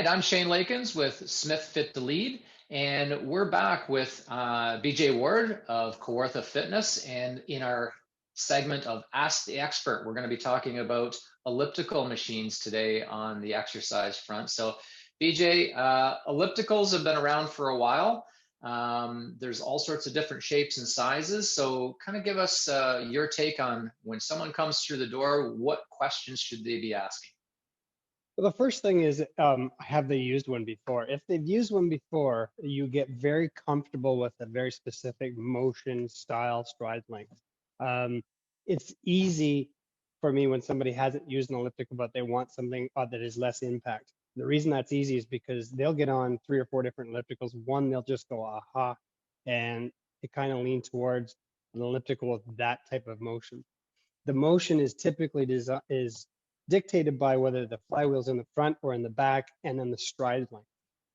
right, I'm Shane Lakins with Smith Fit to Lead, and we're back with BJ Ward of Kawartha Fitness. And in our segment of Ask the Expert, we're going to be talking about elliptical machines today on the exercise front. So, BJ, ellipticals have been around for a while. There's all sorts of different shapes and sizes. So, kind of give us your take on when someone comes through the door, what questions should they be asking? Well, the first thing is, have they used one before? If they've used one before, you get very comfortable with a very specific motion, style, stride length. It's easy for me when somebody hasn't used an elliptical, but they want something that is less impact. The reason that's easy is because they'll get on 3 or 4 different ellipticals. One, they'll just go, aha, and it kind of lean towards an elliptical with that type of motion. The motion is typically dictated by whether the flywheel's in the front or in the back, and then the stride length.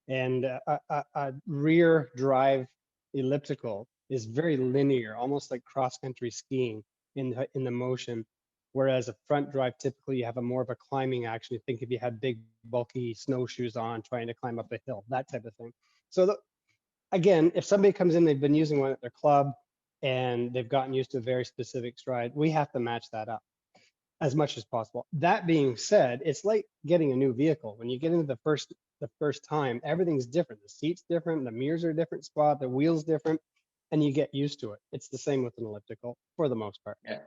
And a rear drive elliptical is very linear, almost like cross-country skiing in the motion, whereas a front drive, typically you have a more of a climbing action. You think if you had big, bulky snowshoes on trying to climb up a hill, that type of thing. So again, if somebody comes in, they've been using one at their club, and they've gotten used to a very specific stride, we have to match that up as much as possible. That being said, it's like getting a new vehicle. When you get into the first time, everything's different. The seat's different, the mirrors are a different spot, the wheel's different, and you get used to it. It's the same with an elliptical for the most part. Yeah.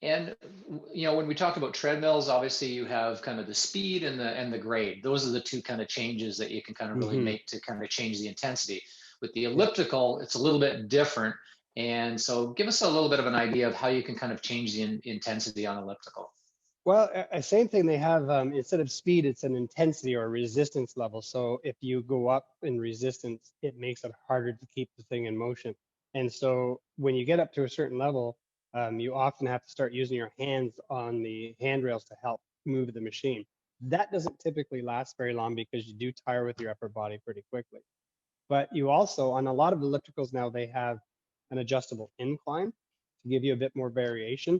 And when we talk about treadmills, obviously you have kind of the speed and the grade. Those are the two kind of changes that you can kind of really make to kind of change the intensity. With the elliptical, it's a little bit different. And so give us a little bit of an idea of how you can kind of change the intensity on elliptical. Well, same thing they have, instead of speed, it's an intensity or a resistance level. So if you go up in resistance, it makes it harder to keep the thing in motion. And so when you get up to a certain level, you often have to start using your hands on the handrails to help move the machine. That doesn't typically last very long because you do tire with your upper body pretty quickly. But you also, on a lot of ellipticals now, they have an adjustable incline to give you a bit more variation.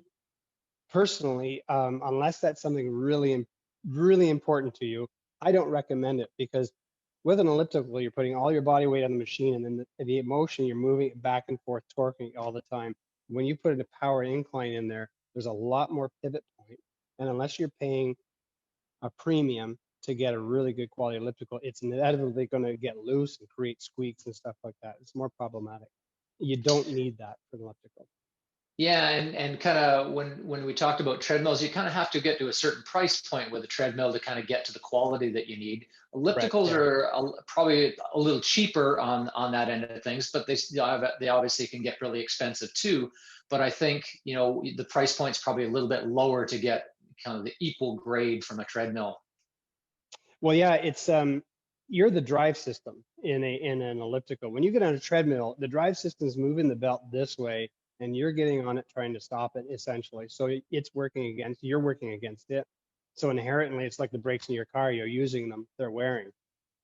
Personally, unless that's something really, really important to you, I don't recommend it, because with an elliptical, you're putting all your body weight on the machine, and then the motion, you're moving it back and forth, torquing it all the time. When you put a power incline in there, there's a lot more pivot point. And unless you're paying a premium to get a really good quality elliptical, it's inevitably going to get loose and create squeaks and stuff like that. It's more problematic. You don't need that for an elliptical. Yeah, and kind of when we talked about treadmills, you kind of have to get to a certain price point with a treadmill to kind of get to the quality that you need. Ellipticals are probably a little cheaper on that end of things, but they obviously can get really expensive too. But I think the price point's probably a little bit lower to get kind of the equal grade from a treadmill. Well, yeah, it's you're the drive system in an elliptical. When you get on a treadmill, the drive system's moving the belt this way, and you're getting on it trying to stop it, essentially. So it's working against, you're working against it. So inherently, it's like the brakes in your car, you're using them, they're wearing.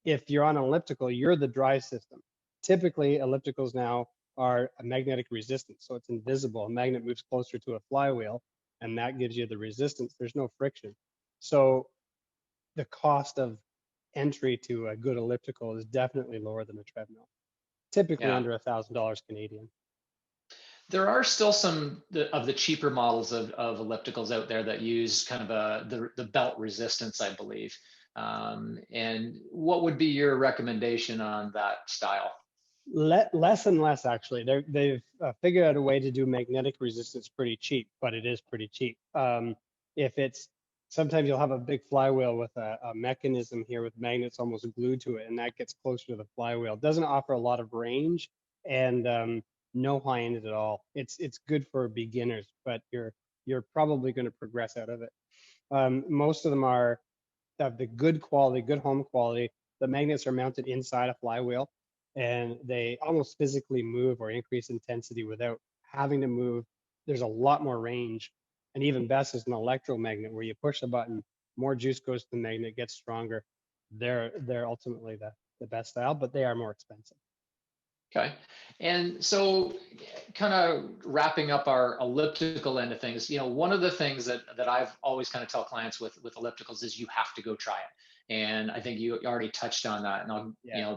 If you're on an elliptical, you're the drive system. Typically, ellipticals now are a magnetic resistance, so it's invisible. A magnet moves closer to a flywheel, and that gives you the resistance. There's no friction. So the cost of entry to a good elliptical is definitely lower than a treadmill, typically under $1,000 Canadian. There are still some of the cheaper models of ellipticals out there that use kind of the belt resistance, I believe. And what would be your recommendation on that style? Less and less, actually. They've figured out a way to do magnetic resistance pretty cheap, but it is pretty cheap. Sometimes you'll have a big flywheel with a mechanism here with magnets almost glued to it, and that gets closer to the flywheel. It doesn't offer a lot of range, and no high end at all. It's good for beginners, but you're probably going to progress out of it. Most of them are of the good quality, good home quality. The magnets are mounted inside a flywheel, and they almost physically move or increase intensity without having to move. There's a lot more range, and even best is an electromagnet where you push the button, more juice goes to the magnet, gets stronger. They're ultimately the best style, but they are more expensive. Okay. And so kind of wrapping up our elliptical end of things, one of the things that I've always kind of tell clients with ellipticals is you have to go try it. And I think you already touched on that. And Yeah. you know,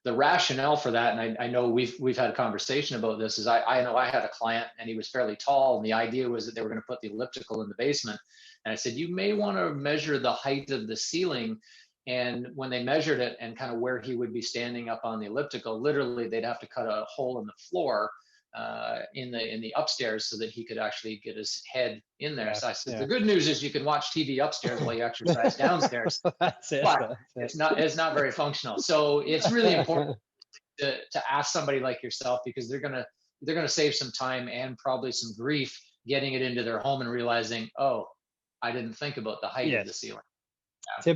the rationale for that, and I know we've had a conversation about this, is I know I had a client and he was fairly tall, and the idea was that they were going to put the elliptical in the basement. And I said, you may want to measure the height of the ceiling. And when they measured it and kind of where he would be standing up on the elliptical, literally they'd have to cut a hole in the floor in the upstairs so that he could actually get his head in there. Yeah, So I said, yeah. the good news is you can watch TV upstairs while you exercise downstairs, That's it. but That's it's not very functional. So it's really important to ask somebody like yourself, because they're gonna save some time and probably some grief getting it into their home and realizing, oh, I didn't think about the height of the Yes. ceiling. Yeah, so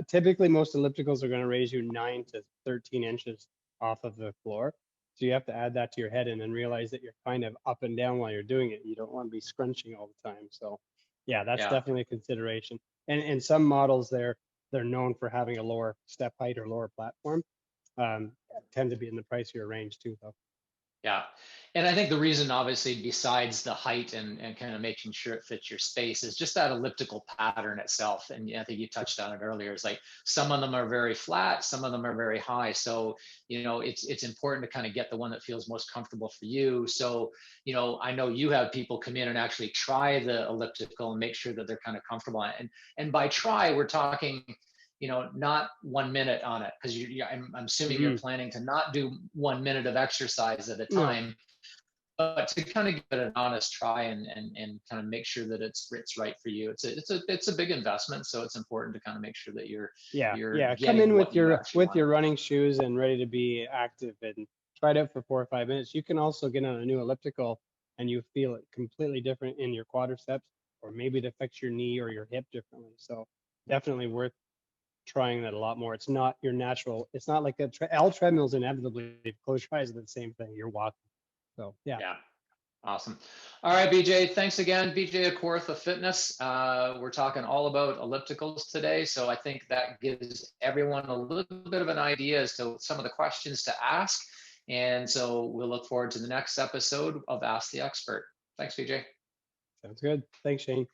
Typically, most ellipticals are going to raise you 9 to 13 inches off of the floor. So you have to add that to your head and then realize that you're kind of up and down while you're doing it. You don't want to be scrunching all the time. So yeah, that's yeah. definitely a consideration. And some models they're known for having a lower step height or lower platform. Tend to be in the pricier range too, though. Yeah. And I think the reason, obviously, besides the height and kind of making sure it fits your space, is just that elliptical pattern itself. And yeah, I think you touched on it earlier. It's like some of them are very flat, some of them are very high. So, you know, it's important to kind of get the one that feels most comfortable for you. So, you know, I know you have people come in and actually try the elliptical and make sure that they're kind of comfortable. And by try, we're talking, you know, not 1 minute on it, because I'm assuming you're planning to not do 1 minute of exercise at a No. time, but to kind of give it an honest try and kind of make sure that it's right for you. It's a big investment, so it's important to kind of make sure that you're Come in getting what you actually with want. your running shoes and ready to be active and try it out for 4 or 5 minutes. You can also get on a new elliptical and you feel it completely different in your quadriceps, or maybe it affects your knee or your hip differently. So definitely worth trying that a lot more. It's not your natural. It's not like L treadmills inevitably close your eyes, are the same thing. You're walking. So yeah. Yeah. Awesome. All right, BJ, thanks again. BJ Akorth of Fitness. We're talking all about ellipticals today. So I think that gives everyone a little bit of an idea as to some of the questions to ask. And so we'll look forward to the next episode of Ask the Expert. Thanks, BJ. Sounds good. Thanks, Shane.